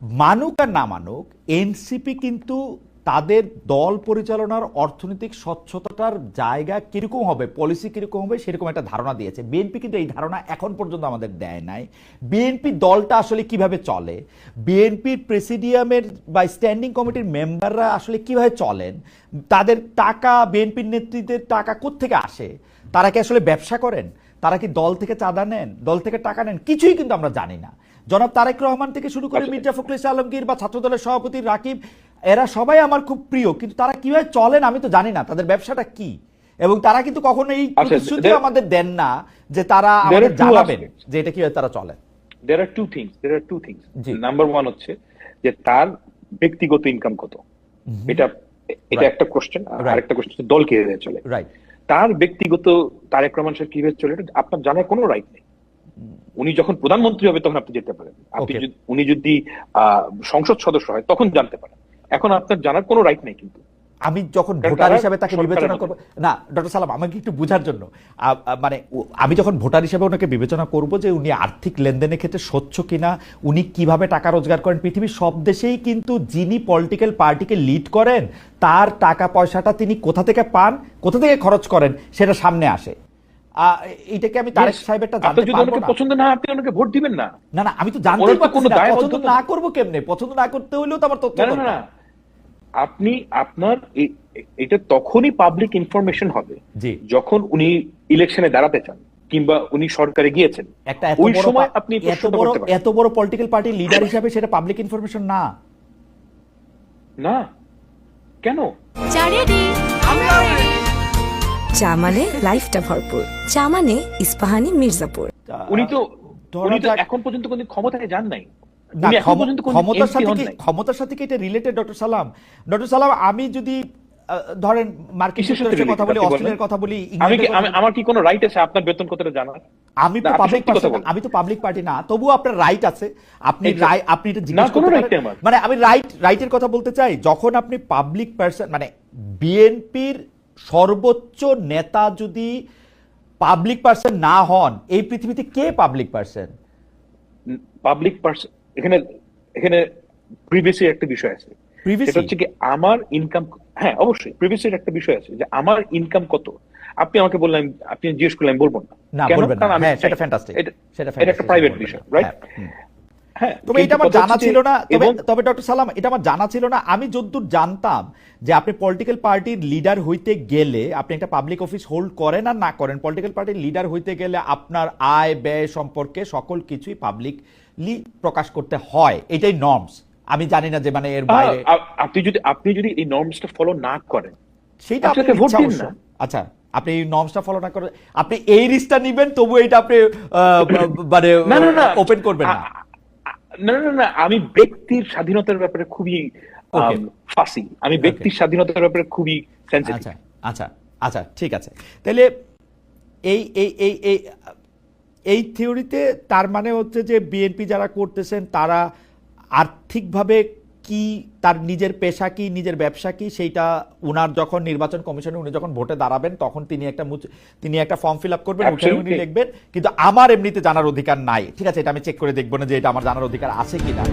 মানুক আর না মানুক, এনসিপি কিন্তু তাদের দল পরিচালনার অর্থনৈতিক স্বচ্ছতার জায়গা কিরকম হবে, পলিসি কিরকম হবে সেরকম একটা ধারণা দিয়েছে। বিএনপি কিন্তু এই ধারণা এখন পর্যন্ত আমাদের দেয় নাই। বিএনপি দলটা আসলে কিভাবে চলে, বিএনপির প্রেসিডিয়ামের বা স্ট্যান্ডিং কমিটির মেম্বাররা আসলে কিভাবে চলেন, তাদের টাকা, বিএনপির নেতৃত্বের টাকা কোত্থেকে আসে, তারা কি আসলে ব্যবসা করেন, তারা কি দল থেকে চাঁদা নেন, দল থেকে টাকা নেন, কিছুই কিন্তু আমরা জানি না। জনাব তারেক রহমান থেকে শুরু করে মির্জা ফখরুল ইসলাম আলমগীর বা ছাত্রদলের সভাপতি রাকিব, এরা সবাই আমার খুব প্রিয়, কিন্তু তারা কিভাবে চলেন আমি তো জানি না, তাদের ব্যবসাটা কি। এবং তারা কিন্তু কখনো এই প্রতিশ্রুতি আমাদের দেন না যে তারা আমাদের জানাবেন যে এটা কিভাবে তারা চলে। There are two things. Number 1 হচ্ছে যে তার ব্যক্তিগত ইনকাম কত, এটা একটা কোশ্চেন। আরেকটা কোশ্চেন দল কিভাবে চলে। তার ব্যক্তিগত তারেক রহমান সাহেব কিভাবে চলে এটা আপনার জানার কোনো রাইট নেই। উনি যখন প্রধানমন্ত্রী হবে তখন আপনি যেতে পারেন, উনি যদি সংসদ সদস্য হয় তখন জানতে পারেন। এখন আপনার জানার কোনো রাইট নেই। কিন্তু আমি যখন ভোটার হিসেবে তাকে বিবেচনা করব না, ডক্টর সালাম আমাকে একটু বোঝার জন্য, মানে আমি যখন ভোটার হিসেবে ওনাকে বিবেচনা করব যে উনি আর্থিক লেনদেনের ক্ষেত্রে স্বচ্ছ কিনা, উনি কিভাবে টাকা রোজগার করেন, পৃথিবীর সব দেশেই কিন্তু যিনি পলিটিক্যাল পার্টিকে লিড করেন তার টাকা পয়সাটা তিনি কোথা থেকে পান, কোথা থেকে খরচ করেন সেটা সামনে আসে। এটাকে আমি তারেক সাহেবেরটা জানতে পারবো না। পছন্দ না আপনি ওনাকে ভোট দিবেন না। না না, আমি তো জানতে পারছি না, পছন্দ না করব কেমনে, পছন্দ না করতে হইলেও তো আমার তথ্য দরকার। আপনি আপনার এটা তখনই পাবলিক ইনফরমেশন হবে যখন উনি ইলেকশনে দাঁড়াতে চান কিংবা উনি সরকারে গিয়েছেন। ওই সময় আপনি এত বড় পলিটিক্যাল পার্টির লিডার হিসেবে সেটা পাবলিক ইনফরমেশন না। না কেন? চা মানে লাইফটা ভরপুর, চা মানে ইস্পাহানি মির্জাপুর। উনি তো এখন পর্যন্ত কোন ক্ষমতায় যান নাই। ক্ষমতার সাথে কি এটা রিলেটেড ডক্টর সালাম? ডক্টর সালাম, আমি যদি ধরেন মার্কিন যুক্তরাষ্ট্রের কথা বলি, অস্ট্রেলিয়ার কথা বলি, আমার কি কোনো রাইট আছে আপনার বেতন কতটা জানার? আমি তো পাবলিক পার্টি না, তবুও আপনার রাইট আছে। আপনি এটা জিজ্ঞেস করতে পারেন। মানে আমি রাইটের কথা বলতে চাই, যখন আপনি পাবলিক পারসন, মানে বিএনপির সর্বোচ্চ নেতা যদি পাবলিক পারসন না হন, এই পৃথিবীতে কে পাবলিক পারসন? পাবলিক পারসন এখানে প্রিভিয়াসের একটা বিষয় আছে। সেটা হচ্ছে কি আমার ইনকাম। হ্যাঁ অবশ্যই প্রিভিয়াসের একটা বিষয় আছে যে আমার ইনকাম কত। আপনি আমাকে বললেন, আপনি জিজ্ঞেস করলেন, বলবো না কেন? কারণ সেটা ফ্যান্টাস্টিক, এটা একটা প্রাইভেট বিষয়, রাইট? হ্যাঁ, তবে এটা আমার জানা ছিল না। তবে ডক্টর সালাম, এটা আমার জানা ছিল না। আমি যতদূর জানতাম যে আপনি পলিটিক্যাল পার্টির লিডার হইতে গেলে, আপনি একটা পাবলিক অফিস হোল্ড করেন আর না করেন, পলিটিক্যাল পার্টির লিডার হইতে গেলে আপনার আয় ব্যয় সম্পর্কে সকল কিছুই পাবলিকলি প্রকাশ করতে হয়, এটাই নর্মস। আমি জানি না যে মানে এর বাইরে আপনি যদি এই নর্মসটা ফলো না করেন সেইটা আপনাকে ভোট দিন না। আচ্ছা, আপনি এই নর্মসটা ফলো না করে আপনি এই রিস্কটা নেবেন, তবু এটা আপনি মানে ওপেন করবেন না। না, আমি ব্যক্তির স্বাধীনতার ব্যাপারে খুবই ফাসি। আমি ব্যক্তির স্বাধীনতার ব্যাপারে খুবই সেনসিটিভ। আচ্ছা ঠিক আছে। তাহলে এই থিওরিতে তার মানে হচ্ছে যে বিএনপি যারা করতেছেন তারা আর্থিকভাবে কি, তার নিজের পেশা কি, নিজের ব্যবসা কি, সেইটা উনার যখন নির্বাচন কমিশনে উনি যখন ভোটে দাঁড়াবেন তখন তিনি একটা ফর্ম ফিল আপ করবেন, উনি লিখবেন। কিন্তু আমার এমনিতে জানার অধিকার নাই। ঠিক আছে, এটা আমি চেক করে দেখবো না যে এটা আমার জানার অধিকার আছে কিনা।